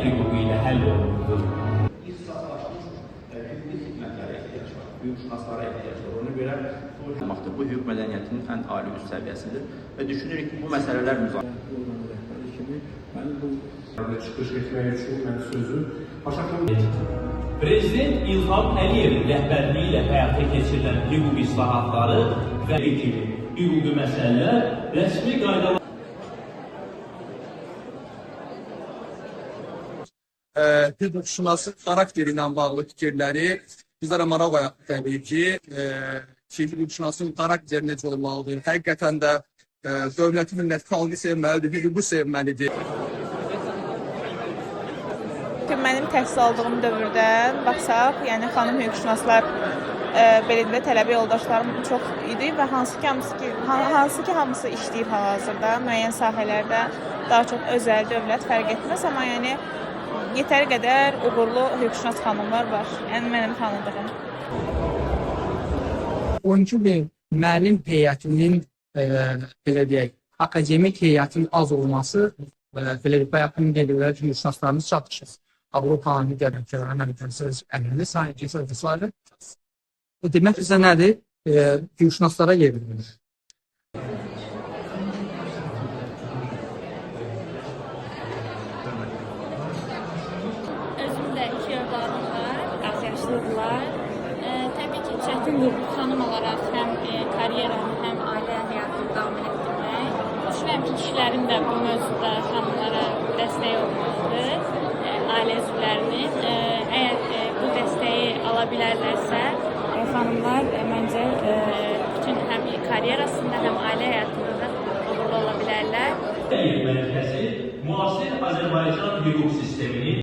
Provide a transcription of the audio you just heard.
hüququ ilə həll olunur. Hüquqşünaslara ehtiyac var. Ona görə bu hüquq mədəniyyətinin ən ali üst səviyyəsidir və düşünürük ki, bu məsələlər çıxış etmək üçün mən sözü Prezident İlham Əliyevin rəhbərliyi ilə həyata keçirilən hüquq islahatları və hüquqi məsələlər rəsmi qaydalar hüquqşünasın xarakteri ilə bağlı fikirləri bizlərə maraq oyatdı təbii ki, hüquqşünasın xarakteri necə olmalıdır, həqiqətən də dövləti millət xalqı sevməlidir, hüququ sevməlidir. Mənim təhsil aldığım dövrdən baxsaq, yəni xanım hüquqşünaslar belə də tələbə yoldaşlarım çox idi və hansı ki hamısı işləyir hal-hazırda, müəyyən sahələrdə daha çox özəl, dövlət fərq etməz, amma yəni yetəri qədər uğurlu hüquqşünas xanımlar var, yəni mənim tanıdığım. 12 min müəllim heyətinin, belə deyək, akademik heyətin az olması, belə deyək, bayaqın gəlirlər hüquqşünaslarımız çatışır. Avropanın digər ölkələrin əməkdaşlarımız əmrli sahibci sözcüsləri. Bu demək bizə nədir? Hüquqşünaslara yer verilir. Özümdə 2 övladım var, az yaşlıdırlar. Təbii ki, çətindir bu xanım olaraq həm karyeramı, həm ailə həyatımı davam etdirmək. Düşünürəm ki, kişilərin də bu mövzuda xanımlara dəstək olmalıdır. Ailə üzvlərinin əgər bu dəstəyi ala bilərlərsə, xanımlar məncə bütün həm karyerasında, həm ailə həyatında da uğurlu ola bilərlər. Mərkəzi müasir Azərbaycan hüquq sistemini